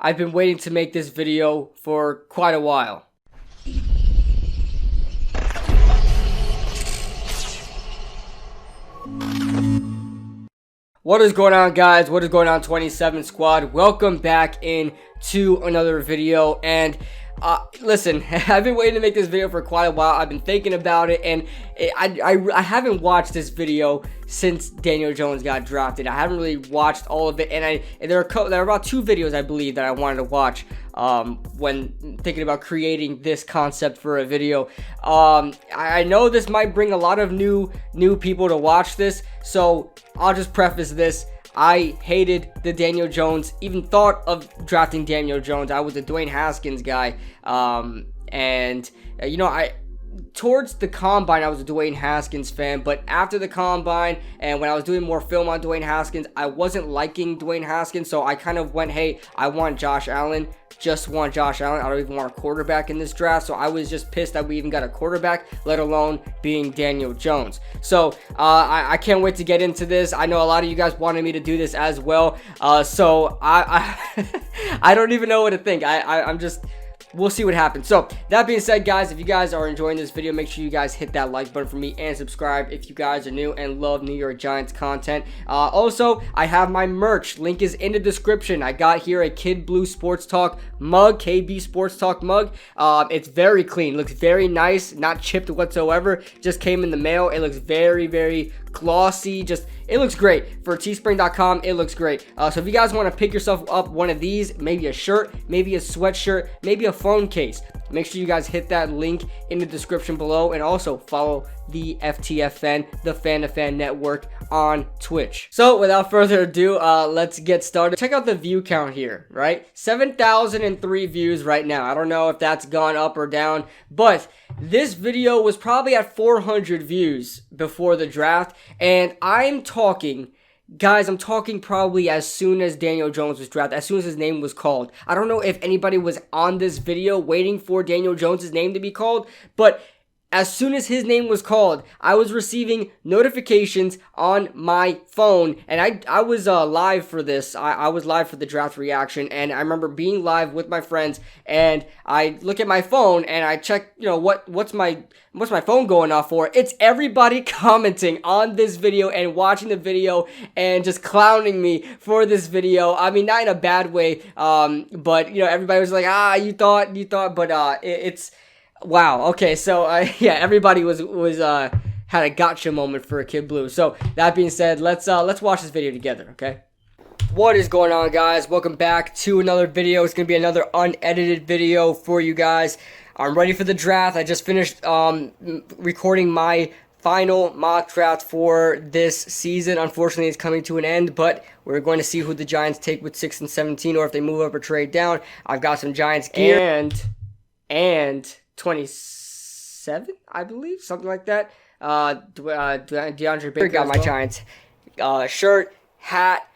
I've been waiting to make this video for quite a while. What is going on, guys? What is going on, 27 squad? Welcome back into another video. And listen, I've been waiting to make this video for quite a while. I've been thinking about it, and I haven't watched this video since Daniel Jones got drafted. I haven't really watched all of it, and there are about 2 videos, I believe, that I wanted to watch when thinking about creating this concept for a video. I know this might bring a lot of new people to watch this, so I'll just preface this. I hated the Daniel Jones, even thought of drafting Daniel Jones. I was a Dwayne Haskins guy, towards the combine, I was a Dwayne Haskins fan, but after the combine and when I was doing more film on Dwayne Haskins, I wasn't liking Dwayne Haskins, so I kind of went, hey, I want Josh Allen. Just want Josh Allen. I don't even want a quarterback in this draft, so I was just pissed that we even got a quarterback, let alone being Daniel Jones. So I can't wait to get into this. I know a lot of you guys wanted me to do this as well, so I don't even know what to think. I'm just... We'll see what happens. So, that being said, guys, if you guys are enjoying this video, make sure you guys hit that like button for me and subscribe if you guys are new and love New York Giants content. Also, I have my merch. Link is in the description. I got here a Kid Blue Sports Talk mug, KB Sports Talk mug. It's very clean. Looks very nice. Not chipped whatsoever. Just came in the mail. It looks very, very glossy. It looks great. For teespring.com, it looks great. So if you guys want to pick yourself up one of these, maybe a shirt, maybe a sweatshirt, maybe a phone case, make sure you guys hit that link in the description below, and also follow the FTFN, the Fan to Fan Network, on Twitch. So without further ado, let's get started. Check out the view count here, right? 7,003 views right now. I don't know if that's gone up or down, but this video was probably at 400 views before the draft, and I'm talking probably as soon as Daniel Jones was drafted, as soon as his name was called. I don't know if anybody was on this video waiting for Daniel Jones' name to be called, but as soon as his name was called, I was receiving notifications on my phone, and I was live for this. I was live for the draft reaction, and I remember being live with my friends, and I look at my phone and I check, what's my phone going off for? It's everybody commenting on this video and watching the video and just clowning me for this video. I mean, not in a bad way, but everybody was like, you thought, but it's... Wow. Okay. So yeah, everybody was had a gotcha moment for a Kid Blue. So that being said, let's watch this video together. Okay. What is going on, guys? Welcome back to another video. It's gonna be another unedited video for you guys. I'm ready for the draft. I just finished recording my final mock draft for this season. Unfortunately, it's coming to an end, but we're going to see who the Giants take with 6 and 17, or if they move up or trade down. I've got some Giants gear and 27, I believe, something like that. DeAndre Baker got my Giants shirt, hat,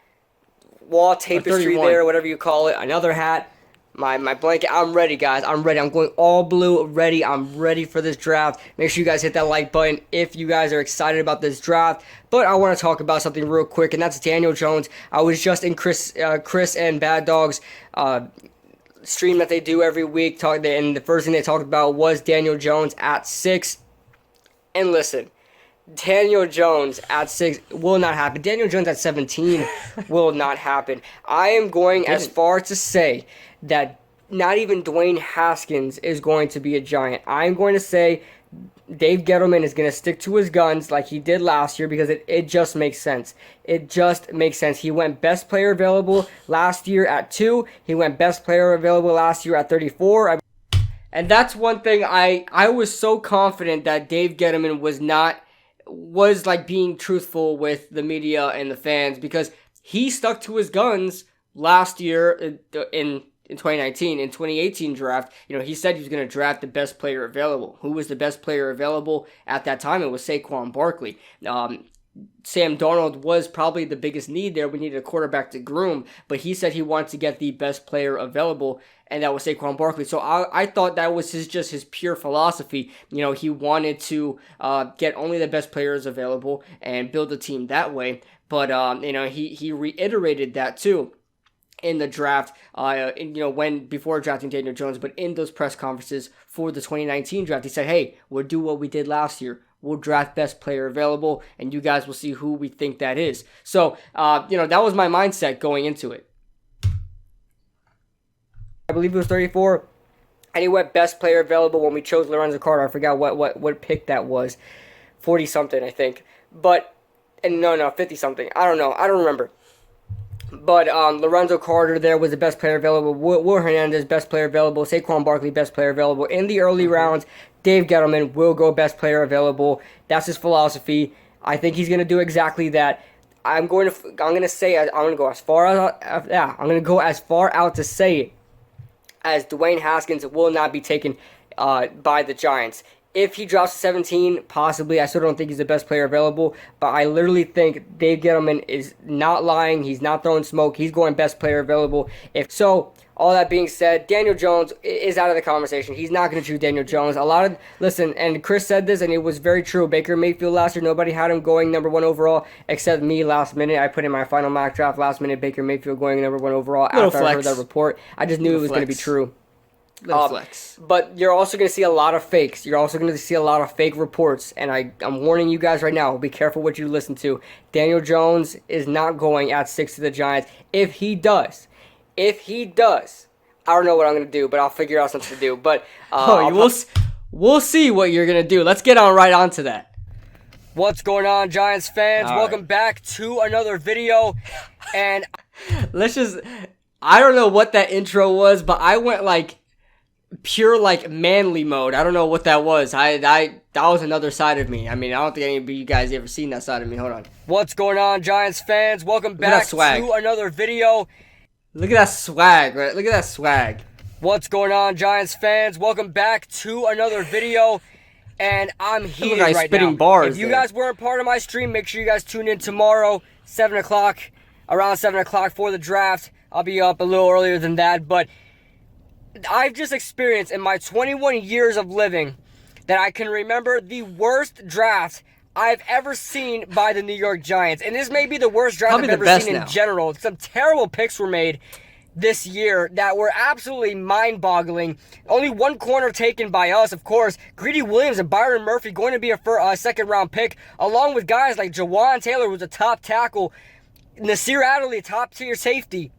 wall tapestry there, whatever you call it. Another hat, my blanket. I'm ready, guys. I'm ready. I'm going all blue. Ready. I'm ready for this draft. Make sure you guys hit that like button if you guys are excited about this draft. But I want to talk about something real quick, and that's Daniel Jones. I was just in Chris and Bad Dog's stream that they do every week, and the first thing they talked about was Daniel Jones at 6. And listen, Daniel Jones at 6 will not happen. Daniel Jones at 17 will not happen. I am going as far to say that not even Dwayne Haskins is going to be a Giant. I'm going to say Dave Gettleman is going to stick to his guns like he did last year, because it just makes sense. It just makes sense. He went best player available last year at 2. He went best player available last year at 34. And that's one thing I was so confident that Dave Gettleman was like being truthful with the media and the fans, because he stuck to his guns last year in 2019, in 2018 draft. He said he was going to draft the best player available. Who was the best player available at that time? It was Saquon Barkley. Sam Darnold was probably the biggest need there. We needed a quarterback to groom, but he said he wanted to get the best player available, and that was Saquon Barkley. So I thought that was just his pure philosophy. He wanted to get only the best players available and build a team that way. But he reiterated that too. in the draft, before drafting Daniel Jones, but in those press conferences for the 2019 draft, he said, hey, we'll do what we did last year. We'll draft best player available, and you guys will see who we think that is. So, that was my mindset going into it. I believe it was 34, and he went best player available when we chose Lorenzo Carter. I forgot what pick that was. 40-something, I think. But, and no, 50-something. I don't know. I don't remember. But Lorenzo Carter there was the best player available. Will Hernandez, best player available. Saquon Barkley, best player available. In the early rounds, Dave Gettleman will go best player available. That's his philosophy. I think he's going to do exactly that. I'm going to go as far out to say it as Dwayne Haskins will not be taken by the Giants. If he drops 17, possibly. I still don't think he's the best player available, but I literally think Dave Gettleman is not lying. He's not throwing smoke. He's going best player available. All that being said, Daniel Jones is out of the conversation. He's not going to choose Daniel Jones. Listen, and Chris said this, and it was very true. Baker Mayfield last year, nobody had him going number 1 overall except me last minute. I put in my final mock draft last minute, Baker Mayfield going number 1 overall after I heard that report. I just knew it was going to be true. But you're also going to see a lot of fakes. You're also going to see a lot of fake reports. And I'm warning you guys right now, be careful what you listen to. Daniel Jones is not going at 6 to the Giants. If he does, I don't know what I'm going to do, but I'll figure out something to do. But we'll see what you're going to do. Let's get right on to that. What's going on, Giants fans? Welcome back to another video. And I don't know what that intro was, but I went pure manly mode. I don't know what that was. That was another side of me. I mean, I don't think any of you guys ever seen that side of me. Hold on. What's going on, Giants fans? Welcome back to another video. Look at that swag, right? Look at that swag. What's going on, Giants fans? Welcome back to another video. And I'm heated right now. Bars if you guys weren't part of my stream, make sure you guys tune in tomorrow, 7 o'clock, around 7 o'clock for the draft. I'll be up a little earlier than that, but I've just experienced in my 21 years of living that I can remember the worst draft I've ever seen by the New York Giants. And this may be the worst draft I've ever seen in general. Some terrible picks were made this year that were absolutely mind-boggling. Only one corner taken by us, of course. Greedy Williams and Byron Murphy going to be a second-round pick, along with guys like Jawan Taylor, who's a top tackle, Nasir Adderley, top-tier safety.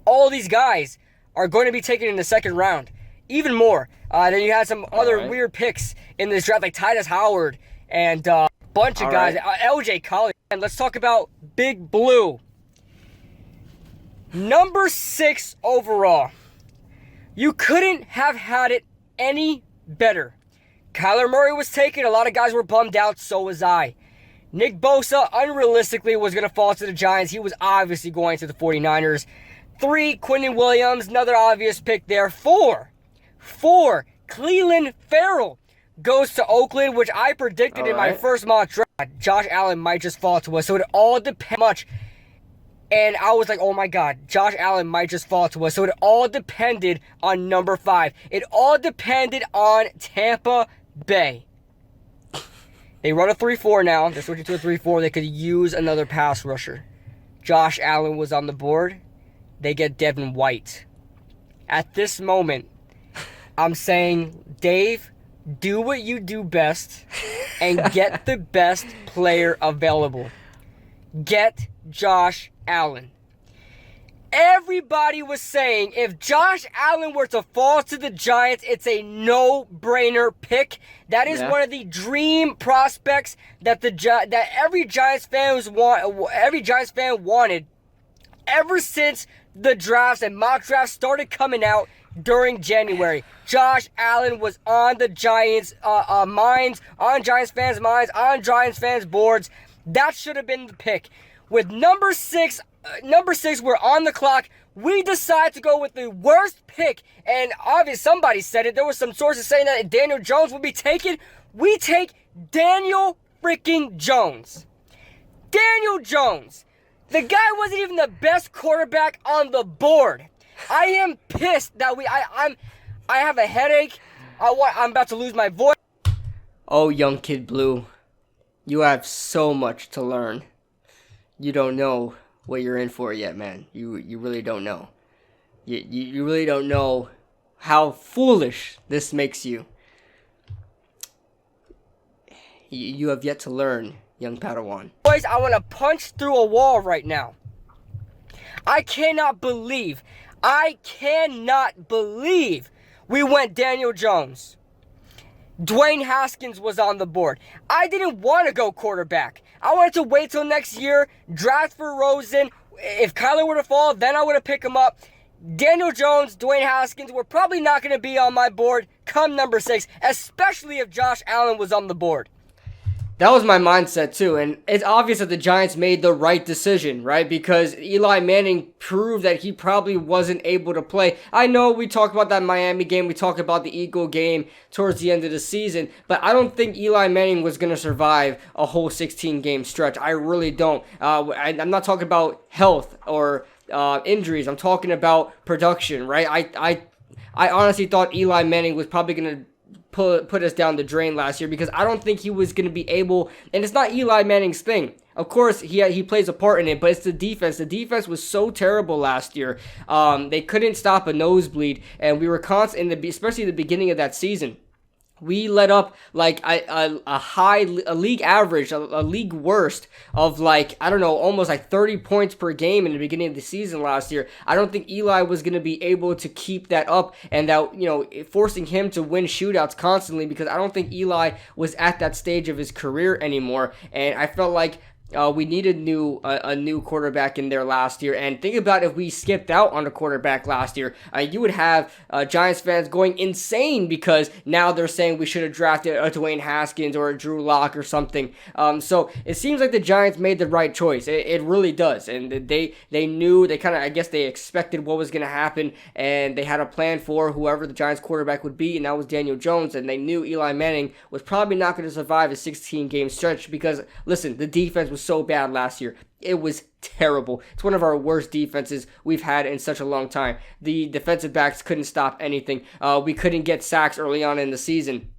All these guys are going to be taken in the second round. Even more. Then you had some other weird picks in this draft, like Titus Howard and a bunch of guys. LJ Collier. And let's talk about Big Blue. Number 6 overall. You couldn't have had it any better. Kyler Murray was taken. A lot of guys were bummed out. So was I. Nick Bosa, unrealistically, was going to fall to the Giants. He was obviously going to the 49ers. 3, Quinnen Williams, another obvious pick there. 4, Cleveland Farrell goes to Oakland, which I predicted in my first mock draft. Josh Allen might just fall to us, so it all depends much. And I was like, oh my God, Josh Allen might just fall to us. So it all depended on number 5. It all depended on Tampa Bay. They run a 3-4 now. They're switching to a 3-4. They could use another pass rusher. Josh Allen was on the board. They get Devin White. At this moment, I'm saying, Dave, do what you do best and get the best player available. Get Josh Allen. Everybody was saying if Josh Allen were to fall to the Giants, it's a no-brainer pick. That is one of the dream prospects that every Giants fan wanted ever since the drafts and mock drafts started coming out during January. Josh Allen was on the Giants' minds, on Giants fans' minds, on Giants fans' boards. That should have been the pick. With number 6, we're on the clock. We decide to go with the worst pick, and obviously somebody said it. There was some sources saying that Daniel Jones would be taken. We take Daniel freaking Jones. Daniel Jones. The guy wasn't even the best quarterback on the board. I am pissed that I have a headache. I'm about to lose my voice. Oh, young kid Blue, you have so much to learn. You don't know what you're in for yet, man. You really don't know. You really don't know how foolish this makes you. You have yet to learn, young Padawan. Boys, I want to punch through a wall right now. I cannot believe we went Daniel Jones. Dwayne Haskins was on the board. I didn't want to go quarterback. I wanted to wait till next year, draft for Rosen. If Kyler were to fall, then I would have picked him up. Daniel Jones, Dwayne Haskins were probably not going to be on my board come number 6, especially if Josh Allen was on the board. That was my mindset too, and it's obvious that the Giants made the right decision, right? Because Eli Manning proved that he probably wasn't able to play. I know we talked about that Miami game, we talked about the Eagle game towards the end of the season, but I don't think Eli Manning was going to survive a whole 16-game stretch. I really don't. I'm not talking about health or injuries. I'm talking about production, right? I honestly thought Eli Manning was probably going to put us down the drain last year because I don't think he was going to be able, and it's not Eli Manning's thing. Of course, he plays a part in it, but it's the defense. The defense was so terrible last year. They couldn't stop a nosebleed, and we were constant, especially the beginning of that season. We let up like a league average, a league worst of almost 30 points per game in the beginning of the season last year. I don't think Eli was going to be able to keep that up and that, forcing him to win shootouts constantly because I don't think Eli was at that stage of his career anymore. And I felt like we needed a new quarterback in there last year. And think about if we skipped out on a quarterback last year. You would have Giants fans going insane because now they're saying we should have drafted a Dwayne Haskins or a Drew Lock or something. So it seems like the Giants made the right choice. It really does. And they knew, they expected what was going to happen. And they had a plan for whoever the Giants quarterback would be. And that was Daniel Jones. And they knew Eli Manning was probably not going to survive a 16-game stretch because, listen, the defense was so bad last year. It was terrible. It's one of our worst defenses we've had in such a long time. The defensive backs couldn't stop anything. We couldn't get sacks early on in the season.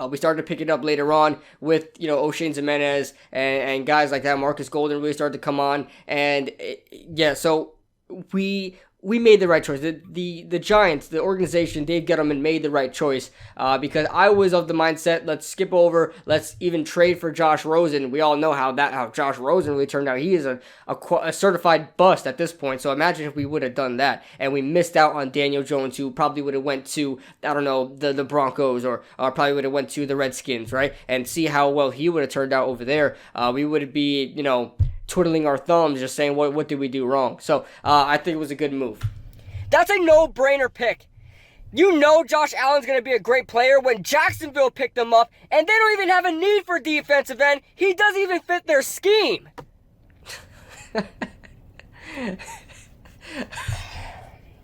We started to pick it up later on with, O'Shane Jimenez and guys like that. Marcus Golden really started to come on. And, so we made the right choice. The Giants, the organization, Dave Gettleman made the right choice because I was of the mindset, let's skip over, let's even trade for Josh Rosen. We all know how Josh Rosen really turned out. He is a certified bust at this point. So imagine if we would have done that and we missed out on Daniel Jones, who probably would have went to, the Broncos or probably would have went to the Redskins, right? And see how well he would have turned out over there. We would be, twiddling our thumbs, just saying, what did we do wrong? So I think it was a good move. That's a no-brainer pick. Josh Allen's going to be a great player when Jacksonville picked him up, and they don't even have a need for defensive end. He doesn't even fit their scheme.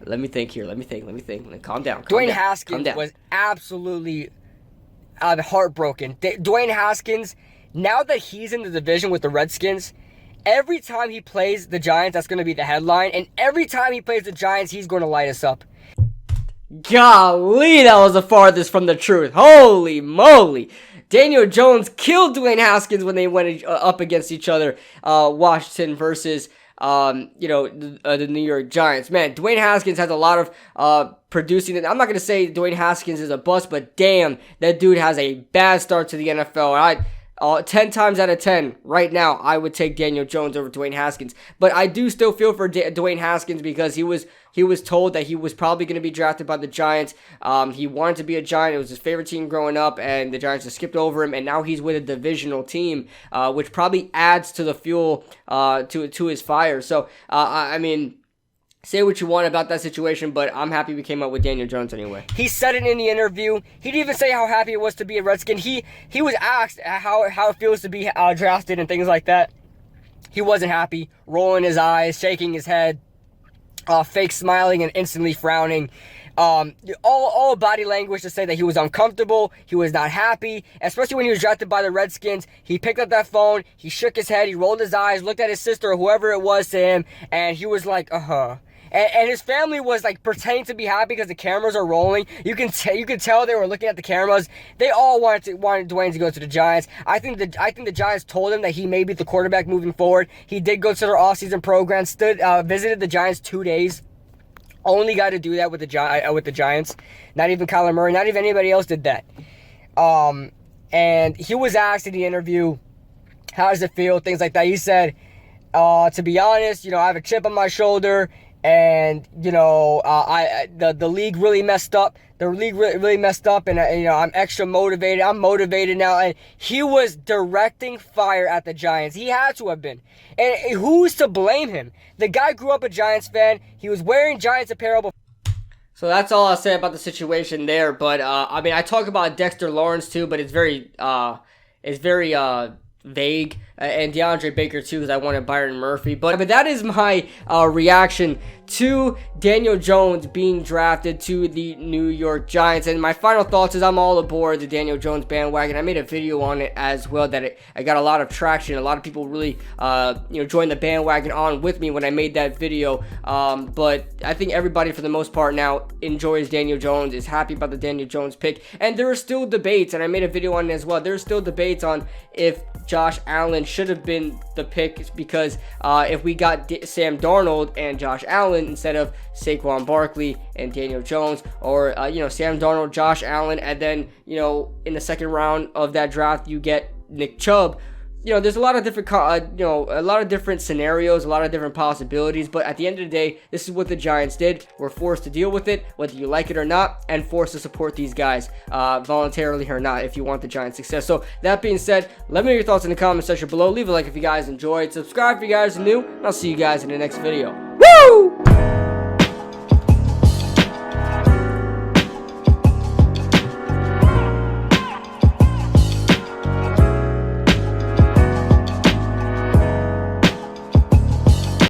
Let me think here. Let me think. Calm down. Dwayne Haskins was absolutely heartbroken. Dwayne Haskins, now that he's in the division with the Redskins, every time he plays the Giants, that's going to be the headline. And every time he plays the Giants, he's going to light us up. Golly, that was the farthest from the truth. Holy moly. Daniel Jones killed Dwayne Haskins when they went up against each other. Washington versus, the New York Giants. Man, Dwayne Haskins has a lot of producing. I'm not going to say Dwayne Haskins is a bust, but damn, that dude has a bad start to the NFL. 10 times out of 10, right now, I would take Daniel Jones over Dwayne Haskins. But I do still feel for Dwayne Haskins because he was told that he was probably going to be drafted by the Giants. He wanted to be a Giant. It was his favorite team growing up, and the Giants just skipped over him. And now he's with a divisional team, which probably adds to the fuel to his fire. So, say what you want about that situation, but I'm happy we came up with Daniel Jones anyway. He said it in the interview. He didn't even say how happy it was to be a Redskin. He was asked how it feels to be drafted and things like that. He wasn't happy, rolling his eyes, shaking his head, fake smiling and instantly frowning. All body language to say that he was uncomfortable, he was not happy, especially when he was drafted by the Redskins. He picked up that phone, he shook his head, he rolled his eyes, looked at his sister or whoever it was to him, and he was like, And his family was like pretending to be happy because the cameras are rolling. You can tell they were looking at the cameras. They all wanted Dwayne to go to the Giants. I think the Giants told him that he may be the quarterback moving forward. He did go to their offseason program, visited the Giants 2 days. Only guy to do that with the Giants. Not even Kyler Murray. Not even anybody else did that. And he was asked in the interview, how does it feel? Things like that. He said, to be honest, I have a chip on my shoulder. And the league really messed up. The league really messed up, and I'm extra motivated. I'm motivated now. And he was directing fire at the Giants. He had to have been. And who's to blame him? The guy grew up a Giants fan. He was wearing Giants apparel. So that's all I'll say about the situation there. But I talk about Dexter Lawrence too, but it's very vague, and DeAndre Baker too, because I wanted Byron Murphy. But that is my reaction to Daniel Jones being drafted to the New York Giants. And my final thoughts is I'm all aboard the Daniel Jones bandwagon. I made a video on it as well that I got a lot of traction. A lot of people really joined the bandwagon on with me when I made that video. But I think everybody for the most part now enjoys Daniel Jones, is happy about the Daniel Jones pick. And there are still debates, and I made a video on it as well. There's still debates on if Josh Allen should have been the pick, because if we got Sam Darnold and Josh Allen instead of Saquon Barkley and Daniel Jones, or Sam Darnold, Josh Allen, and then in the second round of that draft you get Nick Chubb. There's a lot of different a lot of different scenarios, a lot of different possibilities, but at the end of the day, this is what the Giants did. We're forced to deal with it, whether you like it or not, and forced to support these guys voluntarily or not if you want the Giants' success. So that being said, let me know your thoughts in the comment section below. Leave a like if you guys enjoyed, subscribe if you guys are new, and I'll see you guys in the next video. Woo!